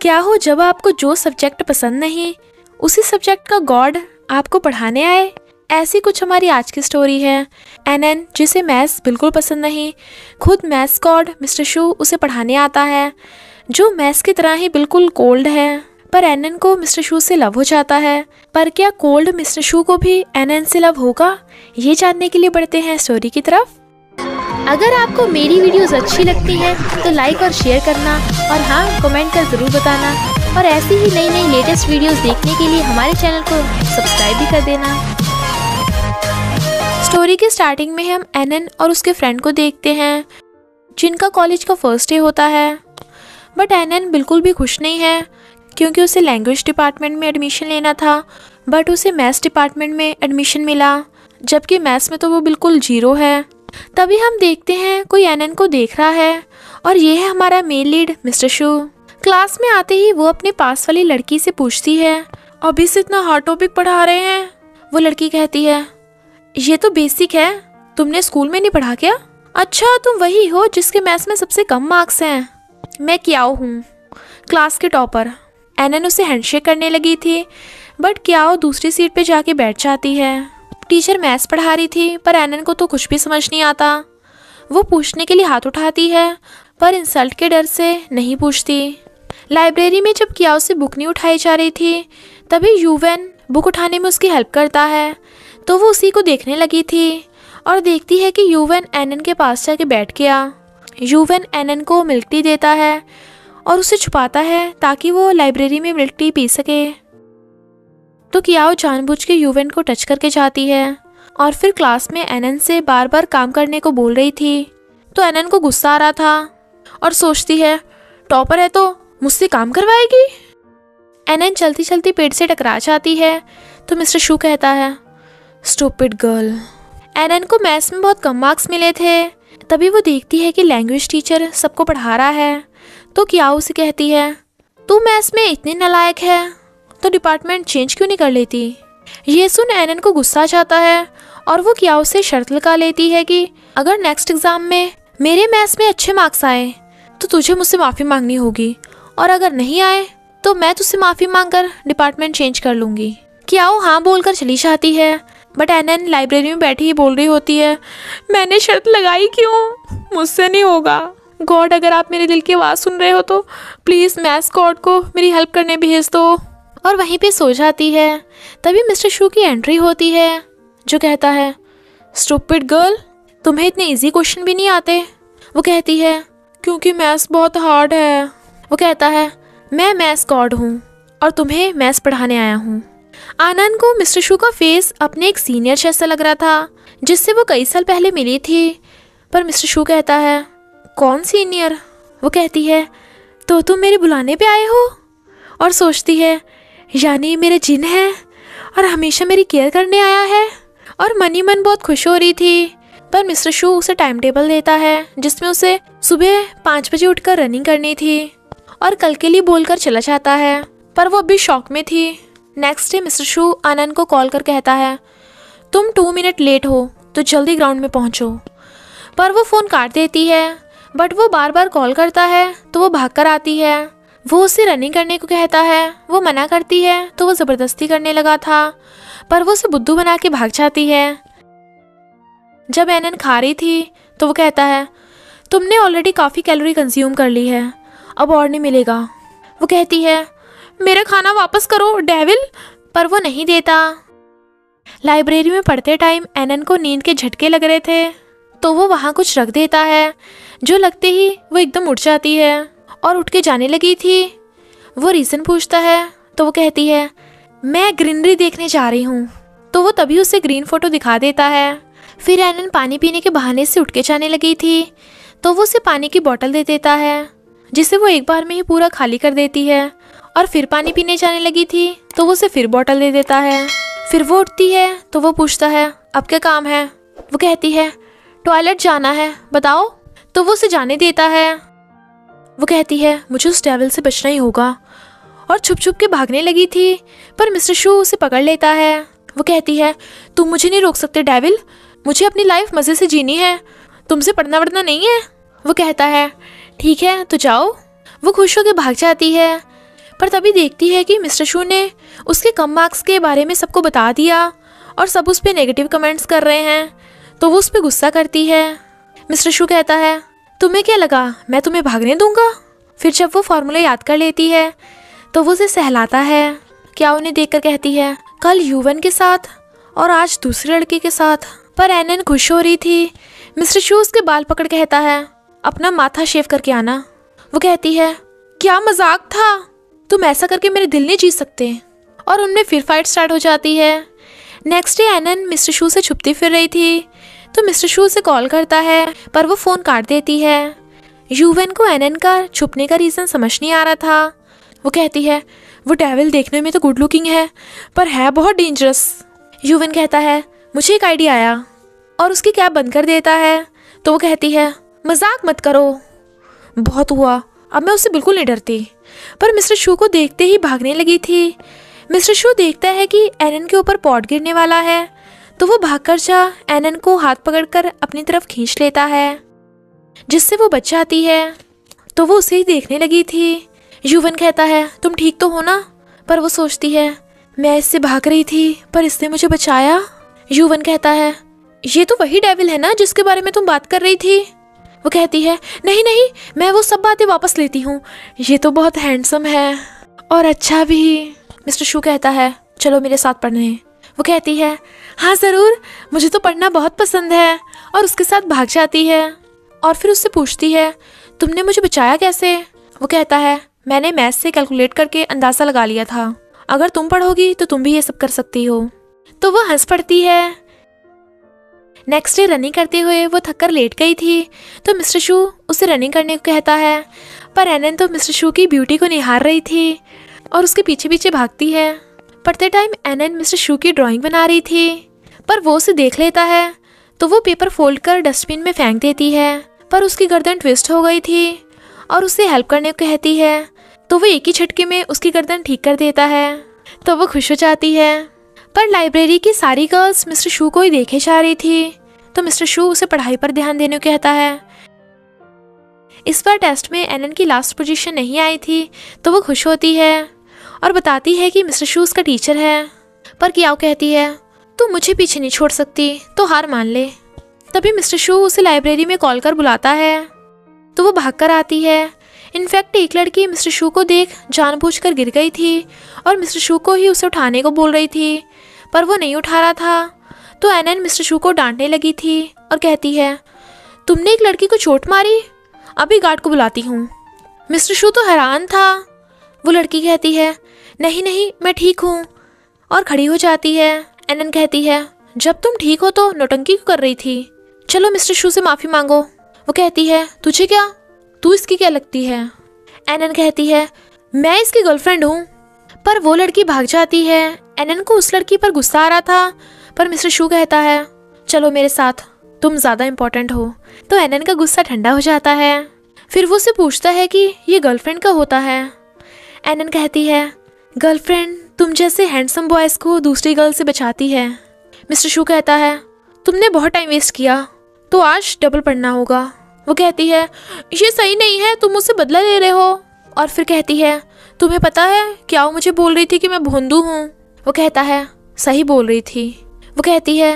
क्या हो जब आपको जो सब्जेक्ट पसंद नहीं उसी सब्जेक्ट का गॉड आपको पढ़ाने आए। ऐसी कुछ हमारी आज की स्टोरी है। एनएन जिसे मैथ्स बिल्कुल पसंद नहीं, खुद मैथ्स गॉड मिस्टर शू उसे पढ़ाने आता है, जो मैथ्स की तरह ही बिल्कुल कोल्ड है। पर एनएन को मिस्टर शू से लव हो जाता है। पर क्या कोल्ड मिस्टर शू को भी एनएन से लव होगा, ये जानने के लिए बढ़ते हैं स्टोरी की तरफ। अगर आपको मेरी वीडियोस अच्छी लगती हैं तो लाइक और शेयर करना, और हाँ, कमेंट कर ज़रूर बताना। और ऐसी ही नई नई लेटेस्ट वीडियोस देखने के लिए हमारे चैनल को सब्सक्राइब भी कर देना। स्टोरी के स्टार्टिंग में हम एनएन और उसके फ्रेंड को देखते हैं, जिनका कॉलेज का फर्स्ट डे होता है। बट एनएन बिल्कुल भी खुश नहीं है, क्योंकि उसे लैंग्वेज डिपार्टमेंट में एडमिशन लेना था, बट उसे मैथ्स डिपार्टमेंट में एडमिशन मिला, जबकि मैथ्स में तो वो बिल्कुल 0 है। तभी हम देखते हैं कोई एनएन को देख रहा है, और ये है हमारा मेल लीड मिस्टर शू। क्लास में आते ही वो अपने पास वाली लड़की से पूछती है, अभी से इतना हार्ड टॉपिक पढ़ा रहे हैं? वो लड़की कहती है, ये तो बेसिक है, तुमने स्कूल में नहीं पढ़ा क्या? अच्छा, तुम वही हो जिसके मैथ्स में सबसे कम मार्क्स हैं। मैं क्याओ हूँ, क्लास के टॉपर। एनएन उसे हैंडशेक करने लगी थी, बट क्याओ दूसरी सीट पे जाके बैठ जाती है। टीचर मैथ्स पढ़ा रही थी, पर एनएन को तो कुछ भी समझ नहीं आता। वो पूछने के लिए हाथ उठाती है, पर इंसल्ट के डर से नहीं पूछती। लाइब्रेरी में जब क्याओ से बुक नहीं उठाई जा रही थी, तभी यूवेन बुक उठाने में उसकी हेल्प करता है, तो वो उसी को देखने लगी थी और देखती है कि यूवेन एनएन के पास जाके बैठ गया। यूवेन एनएन को मिल्क टी देता है और उसे छुपाता है ताकि वो लाइब्रेरी में मिल्क टी पी सके। तो क्याओ जानबूझ के यूवेन को टच करके जाती है, और फिर क्लास में एनएन से बार बार काम करने को बोल रही थी। तो एनएन को गुस्सा आ रहा था और सोचती है, टॉपर है तो मुझसे काम करवाएगी। एनएन चलती चलती पेड़ से टकरा जाती है, तो मिस्टर शू कहता है, स्टूपिड गर्ल। एनएन को मैथ्स में बहुत कम मार्क्स मिले थे। तभी वो देखती है कि लैंग्वेज टीचर सबको पढ़ा रहा है, तो क्याओ से कहती है, तू मैथ्स में इतनी नालायक है तो डिपार्टमेंट चेंज क्यों नहीं कर लेती? ये सुन एनएन को गुस्सा आ जाता है, और वो क्याओ से शर्त लगा लेती है कि अगर नेक्स्ट एग्जाम में मेरे मैथ्स में अच्छे मार्क्स आए तो तुझे मुझसे माफ़ी मांगनी होगी, और अगर नहीं आए तो मैं तुझसे माफ़ी मांगकर डिपार्टमेंट चेंज कर लूँगी। क्याओ हाँ बोलकर चली जाती है, बट एनएन लाइब्रेरी में बैठी ही बोल रही होती है, मैंने शर्त लगाई क्यों? मुझसे नहीं होगा। गॉड, अगर आप मेरे दिल की आवाज़ सुन रहे हो तो प्लीज़ मैथ्स गॉड को मेरी हेल्प करने भेज दो। और वहीं पे सो जाती है। तभी मिस्टर शू की एंट्री होती है, जो कहता है, स्टूपिड गर्ल, तुम्हें इतने इजी क्वेश्चन भी नहीं आते? वो कहती है, क्योंकि मैथ्स बहुत हार्ड है। वो कहता है, मैं मैथ्स गॉड हूँ और तुम्हें मैथ्स पढ़ाने आया हूँ। आनंद को मिस्टर शू का फेस अपने एक सीनियर जैसा लग रहा था, जिससे वो कई साल पहले मिली थी। पर मिस्टर शू कहता है, कौन सीनियर? वो कहती है, तो तुम मेरे बुलाने पे आए हो? और सोचती है, यानी मेरे जिन है और हमेशा मेरी केयर करने आया है। और मन ही मन बहुत खुश हो रही थी। पर मिस्टर शू उसे टाइम टेबल देता है, जिसमें उसे सुबह 5 बजे उठकर रनिंग करनी थी, और कल के लिए बोलकर चला जाता है। पर वो अभी शॉक में थी। नेक्स्ट डे मिस्टर शू आनंद को कॉल कर कहता है, तुम 2 मिनट लेट हो तो जल्दी ग्राउंड में पहुंचो। पर वो फ़ोन काट देती है, बट वो बार बार कॉल करता है तो वो भागकर आती है। वो उसे रनिंग करने को कहता है, वो मना करती है तो वो ज़बरदस्ती करने लगा था, पर वो उसे बुद्धू बना के भाग जाती है। जब एनएन खा रही थी तो वो कहता है, तुमने ऑलरेडी काफ़ी कैलोरी कंज्यूम कर ली है, अब और नहीं मिलेगा। वो कहती है, मेरा खाना वापस करो डेविल। पर वो नहीं देता। लाइब्रेरी में पढ़ते टाइम एनएन को नींद के झटके लग रहे थे, तो वो वहाँ कुछ रख देता है, जो लगते ही वो एकदम उठ जाती है और उठ के जाने लगी थी। वो रीज़न पूछता है तो वो कहती है, मैं ग्रीनरी देखने जा रही हूँ। तो वो तभी उसे ग्रीन फोटो दिखा देता है। फिर एनएन पानी पीने के बहाने से उठ के जाने लगी थी, तो वो उसे पानी की बोतल दे देता है, जिसे वो एक बार में ही पूरा खाली कर देती है। और फिर पानी पीने जाने लगी थी, तो वो उसे फिर बोतल दे देता है। फिर वो उठती है तो वो पूछता है, अब क्या काम है? वो कहती है, टॉयलेट जाना है, बताओ। तो वो उसे जाने देता है। वो कहती है, मुझे उस डेविल से बचना ही होगा, और छुप छुप के भागने लगी थी, पर मिस्टर शू उसे पकड़ लेता है। वो कहती है, तुम मुझे नहीं रोक सकते डेविल, मुझे अपनी लाइफ मज़े से जीनी है, तुमसे पढ़ना वढ़ना नहीं है। वो कहता है, ठीक है तो जाओ। वो खुश होकर भाग जाती है। पर तभी देखती है कि मिस्टर शू ने उसके कम मार्क्स के बारे में सबको बता दिया और सब उस पर नेगेटिव कमेंट्स कर रहे हैं, तो वो उस पर गुस्सा करती है। मिस्टर शू कहता है, तुम्हें क्या लगा मैं तुम्हें भागने दूंगा? फिर जब वो फार्मूला याद कर लेती है तो वो उसे सहलाता है। क्या उन्हें देखकर कहती है, कल यूवन के साथ और आज दूसरे लड़के के साथ। पर एनन खुश हो रही थी। मिस्टर शू उसके बाल पकड़ कहता है, अपना माथा शेव करके आना। वो कहती है, क्या मजाक था, तुम ऐसा करके मेरे दिल नहीं जीत सकते। और उनमें फिर फाइट स्टार्ट हो जाती है। नेक्स्ट डे एनन मिस्टर शू से छुपती फिर रही थी तो मिस्टर शू उसे कॉल करता है, पर वो फ़ोन काट देती है। यूवन को एनन का छुपने का रीज़न समझ नहीं आ रहा था। वो कहती है, वो डेविल देखने में तो गुड लुकिंग है पर है बहुत डेंजरस। यूवन कहता है, मुझे एक आइडिया आया, और उसकी कैब बंद कर देता है। तो वो कहती है, मजाक मत करो, बहुत हुआ, अब मैं उससे बिल्कुल नहीं डरती। पर मिस्टर शू को देखते ही भागने लगी थी। मिस्टर शू देखता है कि एनन के ऊपर पॉट गिरने वाला है, तो वो भागकर जा एनन को हाथ पकड़कर अपनी तरफ खींच लेता है, जिससे वो बच जाती है। तो वो उसे ही देखने लगी थी। यूवन कहता है, तुम ठीक तो हो ना? पर वो सोचती है, मैं इससे भाग रही थी पर इसने मुझे बचाया। यूवन कहता है, ये तो वही डेविल है ना जिसके बारे में तुम बात कर रही थी? वो कहती है, नहीं नहीं, मैं वो सब बातें वापस लेती हूँ, ये तो बहुत हैंडसम है और अच्छा भी। मिस्टर शू कहता है, चलो मेरे साथ पढ़ने। वो कहती है, हाँ ज़रूर, मुझे तो पढ़ना बहुत पसंद है। और उसके साथ भाग जाती है और फिर उससे पूछती है, तुमने मुझे बचाया कैसे? वो कहता है, मैंने मैथ से कैलकुलेट करके अंदाज़ा लगा लिया था, अगर तुम पढ़ोगी तो तुम भी ये सब कर सकती हो। तो वो हंस पड़ती है। नेक्स्ट डे रनिंग करते हुए वो थक कर लेट गई थी, तो मिस्टर शू उसे रनिंग करने को कहता है। पर एनन तो मिस्टर शू की ब्यूटी को निहार रही थी और उसके पीछे पीछे भागती है। पढ़ते टाइम एनन मिस्टर शू की ड्राइंग बना रही थी, पर वो उसे देख लेता है तो वो पेपर फोल्ड कर डस्टबिन में फेंक देती है। पर उसकी गर्दन ट्विस्ट हो गई थी और उसे हेल्प करने को कहती है, तो वो एक ही झटके में उसकी गर्दन ठीक कर देता है। तो वो खुश हो जाती है। पर लाइब्रेरी की सारी गर्ल्स मिस्टर शू को ही देखे जा रही थी, तो मिस्टर शू उसे पढ़ाई पर ध्यान देने को कहता है। इस बार टेस्ट में एनन की लास्ट पोजीशन नहीं आई थी, तो वो खुश होती है और बताती है कि मिस्टर शू उसका टीचर है। पर कियाओ कहती है, तू मुझे पीछे नहीं छोड़ सकती, तो हार मान ले। तभी मिस्टर शू उसे लाइब्रेरी में कॉल कर बुलाता है, तो वो भागकर आती है। इनफैक्ट एक लड़की मिस्टर शू को देख जानबूझकर गिर गई थी और मिस्टर शू को ही उसे उठाने को बोल रही थी, पर वो नहीं उठा रहा था। तो एनन मिस्टर शू को डांटने लगी थी और कहती है, तुमने एक लड़की को चोट मारी, अभी गार्ड को बुलाती हूँ। मिस्टर शू तो हैरान था। वो लड़की कहती है, नहीं नहीं, मैं ठीक हूँ, और खड़ी हो जाती है। एनन कहती है, जब तुम ठीक हो तो नौटंकी क्यों कर रही थी? चलो मिस्टर शू से माफ़ी मांगो। वो कहती है, तुझे क्या, तू इसकी क्या लगती है? एनन कहती है, मैं इसकी गर्लफ्रेंड हूँ। पर वो लड़की भाग जाती है। एनन को उस लड़की पर गुस्सा आ रहा था, पर मिस्टर शू कहता है, चलो मेरे साथ, तुम ज़्यादा इम्पोर्टेंट हो। तो एनन का गुस्सा ठंडा हो जाता है। फिर वो उससे पूछता है कि ये गर्लफ्रेंड का होता है। एनन कहती है, गर्लफ्रेंड तुम जैसे हैंडसम बॉयज़ को दूसरी गर्ल से बचाती है। मिस्टर शू कहता है, तुमने बहुत टाइम वेस्ट किया, तो आज डबल पढ़ना होगा। वो कहती है, ये सही नहीं है, तुम मुझसे बदला ले रहे हो। और फिर कहती है, तुम्हें पता है क्या वो मुझे बोल रही थी कि मैं भोंदू हूँ? वो कहता है, सही बोल रही थी। वो कहती है,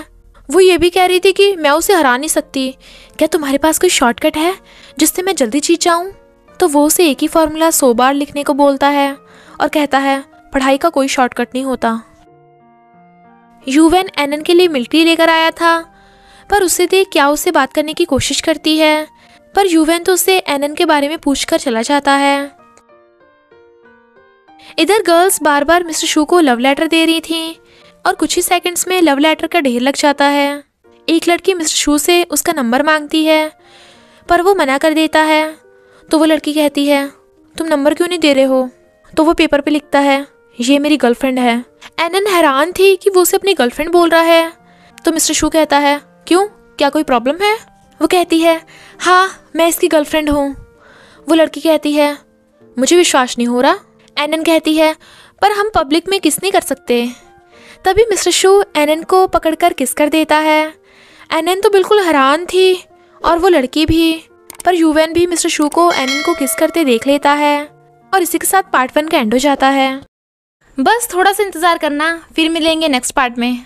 वो ये भी कह रही थी कि मैं उसे हरा नहीं सकती, क्या तुम्हारे पास कोई शॉर्टकट है जिससे मैं जल्दी जीत जाऊँ? तो वो उसे एक ही फार्मूला 100 बार लिखने को बोलता है और कहता है, पढ़ाई का कोई शॉर्टकट नहीं होता। यूवन एनन के लिए मिलिट्री लेकर आया था, पर उसे देख क्या उससे बात करने की कोशिश करती है, पर यूवन तो उसे एनन के बारे में पूछकर चला जाता है। इधर गर्ल्स बार बार मिस्टर शू को लव लेटर दे रही थीं और कुछ ही सेकंड्स में लव लेटर का ढेर लग जाता है। एक लड़की मिस्टर शू से उसका नंबर मांगती है, पर वो मना कर देता है। तो वो लड़की कहती है, तुम नंबर क्यों नहीं दे रहे हो? तो वो पेपर पे लिखता है, ये मेरी गर्लफ्रेंड है। एनन हैरान थी कि वो उसे अपनी गर्लफ्रेंड बोल रहा है। तो मिस्टर शू कहता है, क्यों, क्या कोई प्रॉब्लम है? वो कहती है, हाँ मैं इसकी गर्लफ्रेंड हूँ। वो लड़की कहती है, मुझे विश्वास नहीं हो रहा। एनन कहती है, पर हम पब्लिक में किस नहीं कर सकते। तभी मिस्टर शू एनन को पकड़कर किस कर देता है। एनन तो बिल्कुल हैरान थी और वो लड़की भी, पर यूवन भी मिस्टर शू को एनन को किस करते देख लेता है। और इसी के साथ पार्ट 1 का एंड हो जाता है। बस थोड़ा सा इंतज़ार करना, फिर मिलेंगे नेक्स्ट पार्ट में।